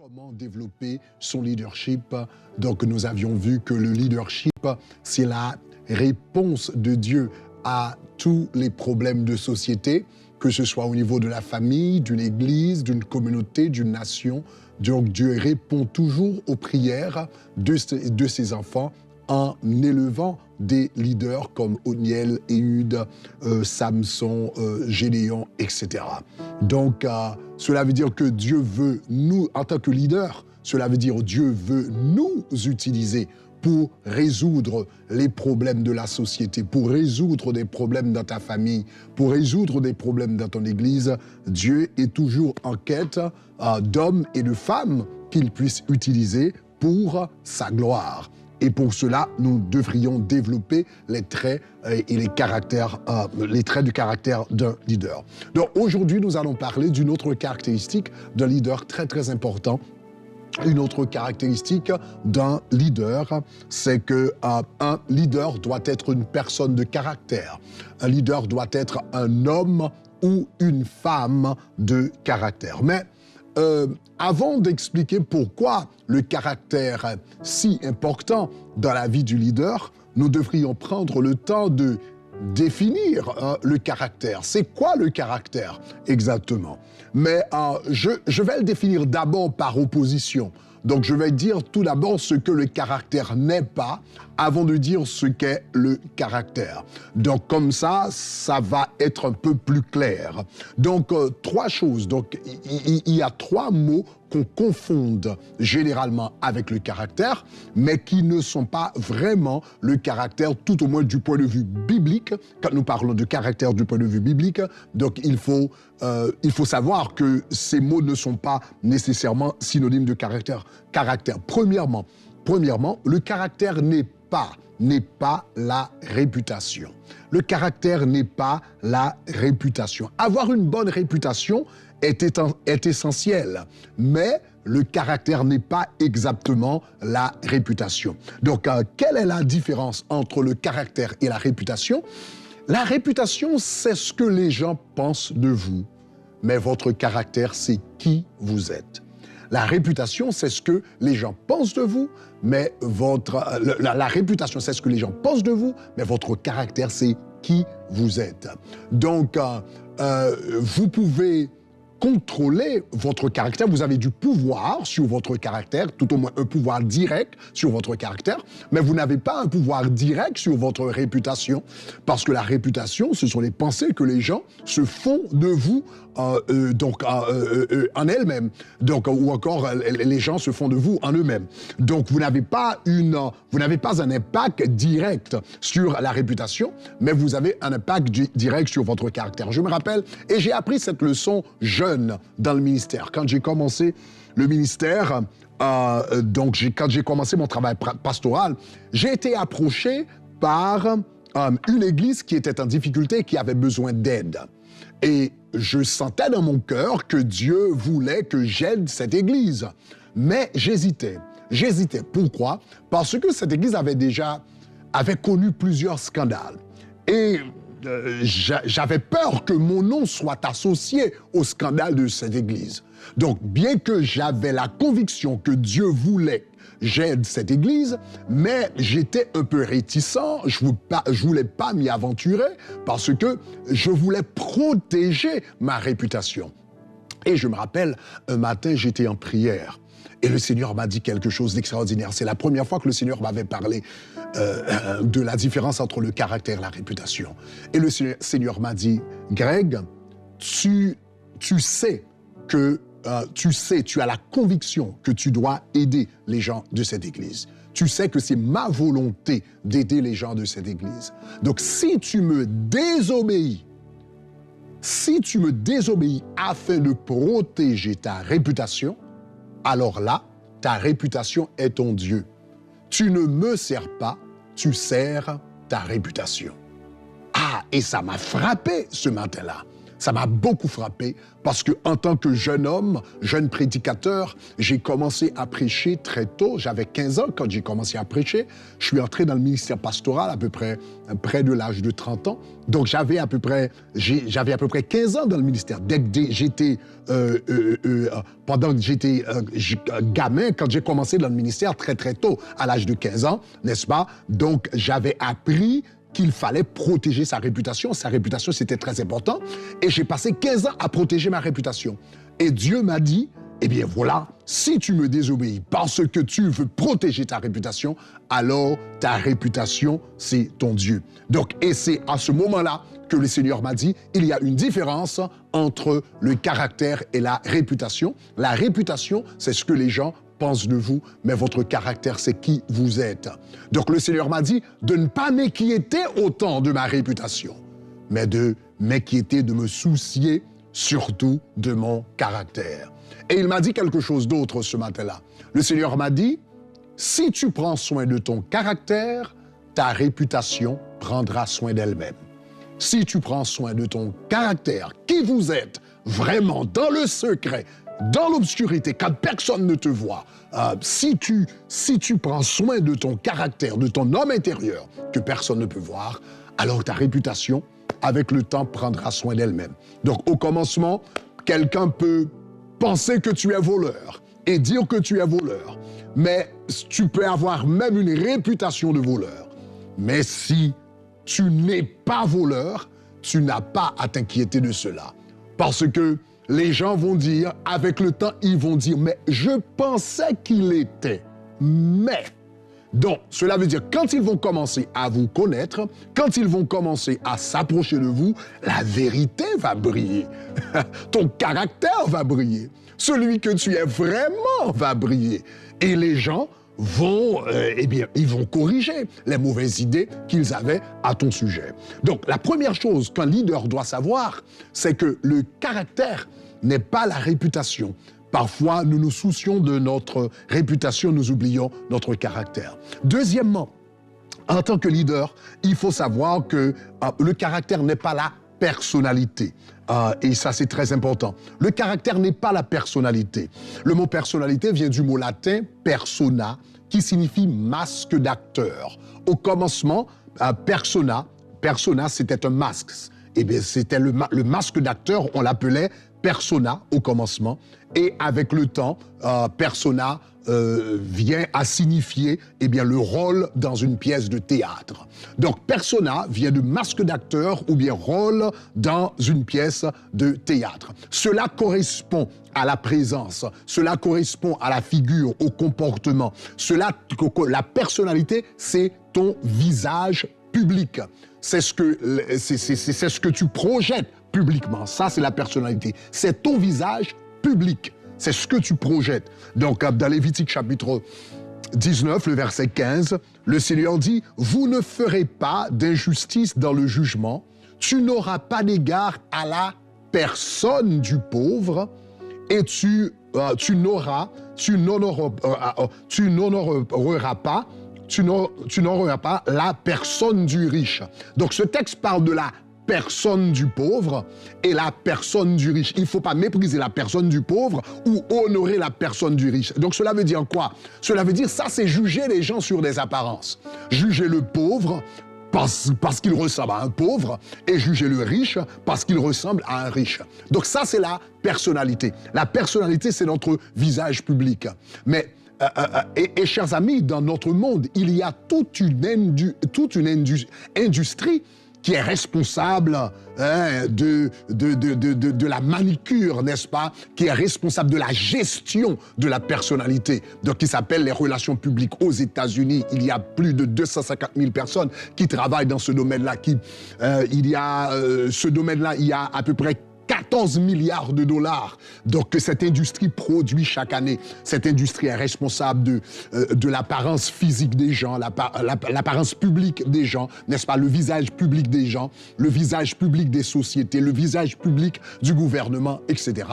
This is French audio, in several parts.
Comment développer son leadership? Donc, nous avions vu que le leadership, c'est la réponse de Dieu à tous les problèmes de société, que ce soit au niveau de la famille, d'une église, d'une communauté, d'une nation. Donc, Dieu répond toujours aux prières de ses enfants en élevant des leaders comme Othniel, Éhud, Samson, Gédéon, etc. Donc, cela veut dire que Dieu veut nous, en tant que leader, cela veut dire que Dieu veut nous utiliser pour résoudre les problèmes de la société, pour résoudre des problèmes dans ta famille, pour résoudre des problèmes dans ton église. Dieu est toujours en quête d'hommes et de femmes qu'il puisse utiliser pour sa gloire. Et pour cela, nous devrions développer les traits et les traits du caractère d'un leader. Donc aujourd'hui, nous allons parler d'une autre caractéristique d'un leader très très important. Une autre caractéristique d'un leader, c'est qu'un leader doit être une personne de caractère. Un leader doit être un homme ou une femme de caractère. Mais avant d'expliquer pourquoi le caractère est si important dans la vie du leader, nous devrions prendre le temps de définir le caractère. C'est quoi le caractère exactement? Mais je vais le définir d'abord par opposition. Donc, je vais dire tout d'abord ce que le caractère n'est pas, avant de dire ce qu'est le caractère. Donc, comme ça va être un peu plus clair. Donc, trois choses. Donc, il y a trois mots qu'on confonde généralement avec le caractère, mais qui ne sont pas vraiment le caractère, tout au moins du point de vue biblique. Quand nous parlons de caractère du point de vue biblique, donc il faut savoir que ces mots ne sont pas nécessairement synonymes de caractère. Premièrement, le caractère n'est pas la réputation. Le caractère n'est pas la réputation. Avoir une bonne réputation est essentiel, mais le caractère n'est pas exactement la réputation. Donc, quelle est la différence entre le caractère et la réputation? La réputation, c'est ce que les gens pensent de vous, mais votre caractère, c'est qui vous êtes. La réputation, c'est ce que les gens pensent de vous, mais la réputation, c'est ce que les gens pensent de vous, mais votre caractère, c'est qui vous êtes. Donc, vous pouvez contrôler votre caractère, vous avez du pouvoir sur votre caractère, tout au moins un pouvoir direct sur votre caractère, mais vous n'avez pas un pouvoir direct sur votre réputation, parce que la réputation, ce sont les pensées que les gens se font de vous en elles-mêmes, donc, ou encore les gens se font de vous en eux-mêmes. Donc vous n'avez pas un impact direct sur la réputation, mais vous avez un impact direct sur votre caractère. Je me rappelle, et j'ai appris cette leçon jeune dans le ministère. Quand j'ai commencé le ministère, quand j'ai commencé mon travail pastoral, j'ai été approché par une église qui était en difficulté et qui avait besoin d'aide. Et je sentais dans mon cœur que Dieu voulait que j'aide cette église. Mais j'hésitais. Pourquoi? Parce que cette église avait connu plusieurs scandales. Et j'avais peur que mon nom soit associé au scandale de cette église. Donc, bien que j'avais la conviction que Dieu voulait j'aide cette église, mais j'étais un peu réticent, je voulais pas m'y aventurer parce que je voulais protéger ma réputation. Et je me rappelle, un matin, j'étais en prière et le Seigneur m'a dit quelque chose d'extraordinaire. C'est la première fois que le Seigneur m'avait parlé de la différence entre le caractère et la réputation. Et le Seigneur m'a dit, Greg, tu sais que tu as la conviction que tu dois aider les gens de cette église. Tu sais que c'est ma volonté d'aider les gens de cette église. Donc, si tu me désobéis afin de protéger ta réputation, alors là, ta réputation est ton Dieu. Tu ne me sers pas, tu sers ta réputation. Ah, et ça m'a frappé ce matin-là. Ça m'a beaucoup frappé parce que en tant que jeune homme, jeune prédicateur, j'ai commencé à prêcher très tôt. J'avais 15 ans quand j'ai commencé à prêcher. Je suis entré dans le ministère pastoral à peu près de l'âge de 30 ans. Donc j'avais à peu près 15 ans dans le ministère. Dès que j'étais pendant que j'étais gamin, quand j'ai commencé dans le ministère très très tôt, à l'âge de 15 ans, n'est-ce pas? Donc j'avais appris qu'il fallait protéger sa réputation. Sa réputation, c'était très important. Et j'ai passé 15 ans à protéger ma réputation. Et Dieu m'a dit, eh bien voilà, si tu me désobéis parce que tu veux protéger ta réputation, alors ta réputation, c'est ton Dieu. Donc, et c'est à ce moment-là que le Seigneur m'a dit, il y a une différence entre le caractère et la réputation. La réputation, c'est ce que les gens pensent de vous, mais votre caractère, c'est qui vous êtes. Donc le Seigneur m'a dit de ne pas m'inquiéter autant de ma réputation, mais de m'inquiéter, de me soucier surtout de mon caractère. Et il m'a dit quelque chose d'autre ce matin-là. Le Seigneur m'a dit, si tu prends soin de ton caractère, ta réputation prendra soin d'elle-même. Si tu prends soin de ton caractère, qui vous êtes, vraiment dans le secret, dans l'obscurité, quand personne ne te voit, si tu prends soin de ton caractère, de ton homme intérieur, que personne ne peut voir, alors ta réputation, avec le temps, prendra soin d'elle-même. Donc, au commencement, quelqu'un peut penser que tu es voleur et dire que tu es voleur, mais tu peux avoir même une réputation de voleur. Mais si tu n'es pas voleur, tu n'as pas à t'inquiéter de cela. Parce que les gens vont dire, avec le temps, ils vont dire, mais je pensais qu'il était, mais... Donc, cela veut dire, quand ils vont commencer à vous connaître, quand ils vont commencer à s'approcher de vous, la vérité va briller. Ton caractère va briller. Celui que tu es vraiment va briller. Et les gens vont, ils vont corriger les mauvaises idées qu'ils avaient à ton sujet. Donc, la première chose qu'un leader doit savoir, c'est que le caractère n'est pas la réputation. Parfois, nous nous soucions de notre réputation, nous oublions notre caractère. Deuxièmement, en tant que leader, il faut savoir que le caractère n'est pas la personnalité. Et ça, c'est très important. Le caractère n'est pas la personnalité. Le mot personnalité vient du mot latin persona, qui signifie masque d'acteur. Au commencement, persona, c'était un masque. Eh bien, c'était le masque d'acteur, on l'appelait persona au commencement. Et avec le temps, persona vient à signifier le rôle dans une pièce de théâtre. Donc persona vient de masque d'acteur ou bien rôle dans une pièce de théâtre. Cela correspond à la présence, cela correspond à la figure, au comportement. La personnalité, c'est ton visage public. C'est ce que tu projettes publiquement. Ça, c'est la personnalité. C'est ton visage public. C'est ce que tu projettes. Donc, dans Lévitique chapitre 19, le verset 15, le Seigneur dit « Vous ne ferez pas d'injustice dans le jugement, tu n'auras pas d'égard à la personne du pauvre, et tu n'honoreras pas la personne du riche. » Donc, ce texte parle de la personne du pauvre et la personne du riche. Il ne faut pas mépriser la personne du pauvre ou honorer la personne du riche. Donc cela veut dire quoi? Cela veut dire, ça c'est juger les gens sur des apparences. Juger le pauvre parce qu'il ressemble à un pauvre et juger le riche parce qu'il ressemble à un riche. Donc ça c'est la personnalité. La personnalité c'est notre visage public. Mais et chers amis, dans notre monde, il y a toute une industrie qui est responsable de la manicure, n'est-ce pas? Qui est responsable de la gestion de la personnalité. Donc, qui s'appelle les relations publiques. Aux États-Unis, il y a plus de 250 000 personnes qui travaillent dans ce domaine-là. Ce domaine-là, il y a à peu près 14 milliards de dollars. Donc, cette industrie produit chaque année. Cette industrie est responsable de l'apparence physique des gens, l'apparence publique des gens, n'est-ce pas? Le visage public des gens, le visage public des sociétés, le visage public du gouvernement, etc.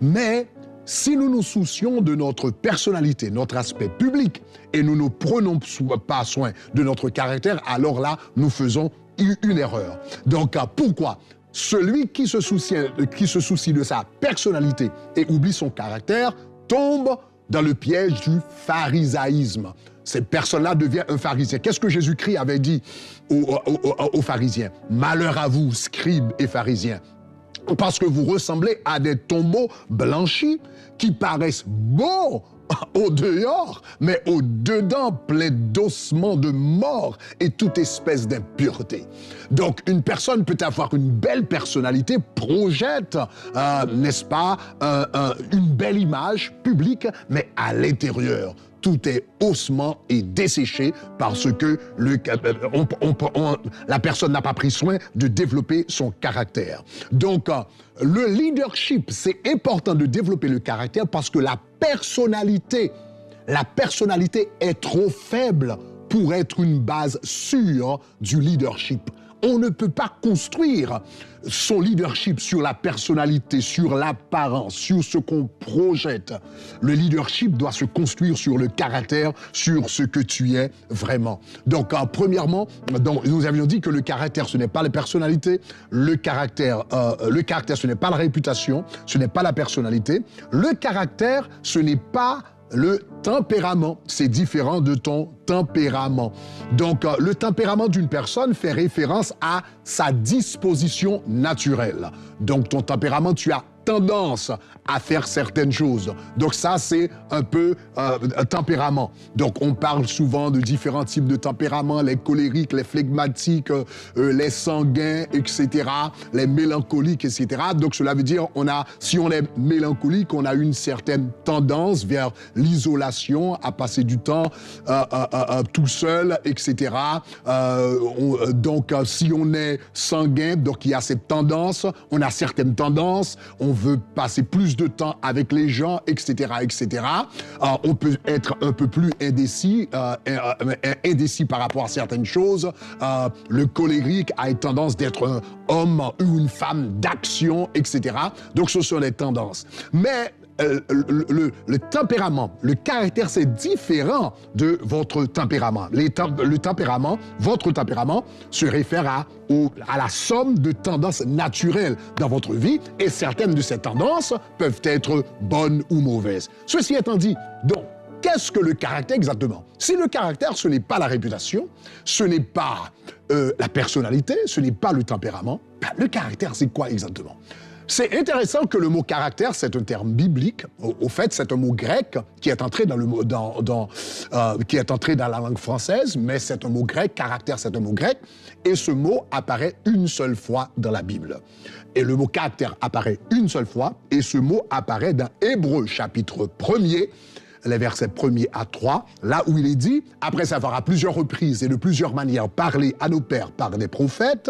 Mais si nous nous soucions de notre personnalité, notre aspect public, et nous ne prenons pas soin de notre caractère, alors là, nous faisons une erreur. Donc, pourquoi? celui qui se soucie de sa personnalité et oublie son caractère tombe dans le piège du pharisaïsme. Cette personne-là devient un pharisien. Qu'est-ce que Jésus-Christ avait dit aux pharisiens? Malheur à vous, scribes et pharisiens, parce que vous ressemblez à des tombeaux blanchis qui paraissent beaux au dehors, mais au dedans plein d'ossements de mort et toute espèce d'impureté. Donc, une personne peut avoir une belle personnalité, projette, n'est-ce pas, une belle image publique, mais à l'intérieur, tout est ossement et desséché parce que la personne n'a pas pris soin de développer son caractère. Donc, le leadership, c'est important de développer le caractère parce que la personnalité est trop faible pour être une base sûre du leadership. On ne peut pas construire son leadership sur la personnalité, sur l'apparence, sur ce qu'on projette. Le leadership doit se construire sur le caractère, sur ce que tu es vraiment. Donc, premièrement, nous avions dit que le caractère, ce n'est pas la personnalité. Le caractère, ce n'est pas la réputation, ce n'est pas la personnalité. Le caractère, ce n'est pas le tempérament, c'est différent de ton tempérament. Donc, le tempérament d'une personne fait référence à sa disposition naturelle. Donc, ton tempérament, tu as tendance à faire certaines choses. Donc ça, c'est un peu un tempérament. Donc on parle souvent de différents types de tempéraments, les colériques, les flegmatiques, les sanguins, etc., les mélancoliques, etc. Donc cela veut dire, si on est mélancolique, on a une certaine tendance vers l'isolation, à passer du temps tout seul, etc. Donc si on est sanguin, donc il y a cette tendance, on a certaines tendances, on veut passer plus de temps avec les gens, etc., etc. On peut être un peu plus indécis par rapport à certaines choses. Le colérique a une tendance d'être un homme ou une femme d'action, etc. Donc, ce sont les tendances. Mais le tempérament, le caractère, c'est différent de votre tempérament. Votre tempérament se réfère à la somme de tendances naturelles dans votre vie et certaines de ces tendances peuvent être bonnes ou mauvaises. Ceci étant dit, donc, qu'est-ce que le caractère exactement? Si le caractère, ce n'est pas la réputation, ce n'est pas la personnalité, ce n'est pas le tempérament, ben, le caractère, c'est quoi exactement? C'est intéressant que le mot caractère, c'est un terme biblique. Au fait, c'est un mot grec qui est entré dans la langue française, mais c'est un mot grec. Caractère, c'est un mot grec. Et ce mot apparaît une seule fois dans la Bible. Et le mot caractère apparaît une seule fois, et ce mot apparaît dans Hébreux, chapitre 1er, les versets 1er à 3, là où il est dit, après avoir à plusieurs reprises et de plusieurs manières parlé à nos pères par des prophètes,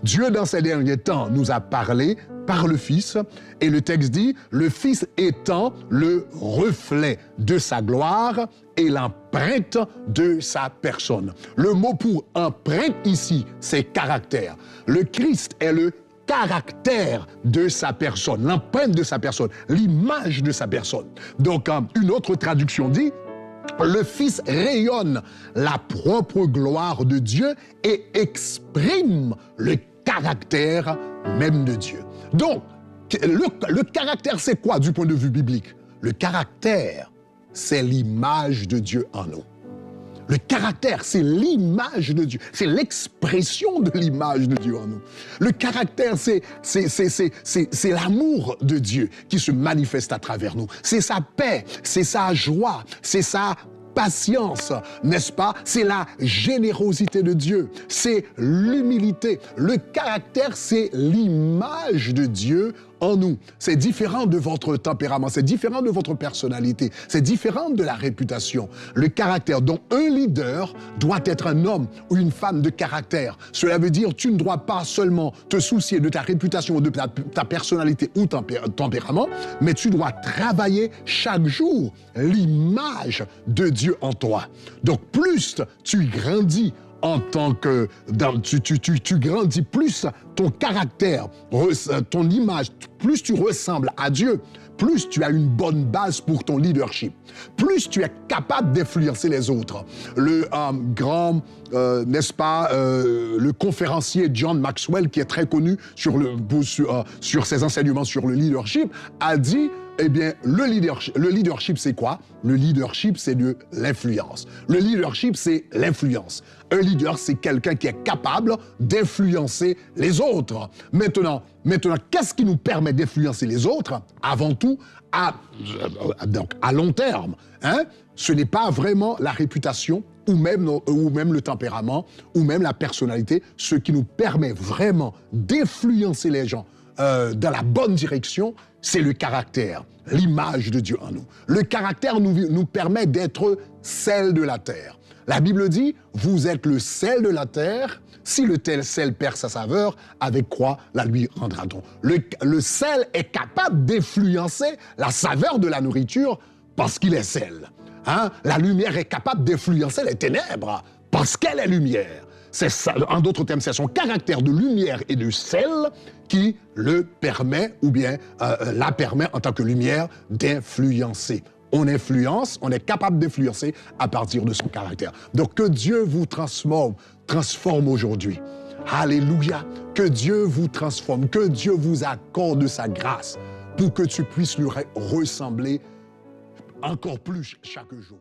Dieu, dans ces derniers temps, nous a parlé par le Fils. Et le texte dit, le Fils étant le reflet de sa gloire et l'empreinte de sa personne. Le mot pour empreinte ici, c'est caractère. Le Christ est le caractère de sa personne, l'empreinte de sa personne, l'image de sa personne. Donc, une autre traduction dit, le Fils rayonne la propre gloire de Dieu et exprime le caractère même de Dieu. Donc, le caractère, c'est quoi du point de vue biblique? Le caractère, c'est l'image de Dieu en nous. Le caractère, c'est l'image de Dieu. C'est l'expression de l'image de Dieu en nous. Le caractère, c'est l'amour de Dieu qui se manifeste à travers nous. C'est sa paix, c'est sa joie, c'est sa patience, n'est-ce pas? C'est la générosité de Dieu, c'est l'humilité. Le caractère, c'est l'image de Dieu en nous. C'est différent de votre tempérament, c'est différent de votre personnalité, c'est différent de la réputation. Le caractère, donc un leader doit être un homme ou une femme de caractère. Cela veut dire tu ne dois pas seulement te soucier de ta réputation, de ta personnalité ou ton tempérament, mais tu dois travailler chaque jour l'image de Dieu en toi. Donc plus tu grandis en tant que... tu grandis plus ton caractère, ton image, plus tu ressembles à Dieu, plus tu as une bonne base pour ton leadership, plus tu es capable d'influencer les autres. Le grand, n'est-ce pas, le conférencier John Maxwell, qui est très connu sur ses enseignements sur le leadership, a dit, eh bien, le leadership, c'est quoi? Le leadership, c'est de l'influence. Le leadership, c'est l'influence. Un leader, c'est quelqu'un qui est capable d'influencer les autres. Maintenant, qu'est-ce qui nous permet d'influencer les autres? Avant tout, donc à long terme. Hein? Ce n'est pas vraiment la réputation ou même le tempérament ou même la personnalité. Ce qui nous permet vraiment d'influencer les gens dans la bonne direction, c'est le caractère, l'image de Dieu en nous. Le caractère nous permet d'être sel de la terre. La Bible dit, vous êtes le sel de la terre. Si le tel sel perd sa saveur, avec quoi la lui rendra-t-on? Le sel est capable d'influencer la saveur de la nourriture parce qu'il est sel. Hein? La lumière est capable d'influencer les ténèbres parce qu'elle est lumière. C'est ça, en d'autres termes, c'est son caractère de lumière et de sel qui le permet, ou bien la permet en tant que lumière, d'influencer. On influence, on est capable d'influencer à partir de son caractère. Donc que Dieu vous transforme aujourd'hui. Alléluia. Que Dieu vous transforme, que Dieu vous accorde sa grâce pour que tu puisses lui ressembler encore plus chaque jour.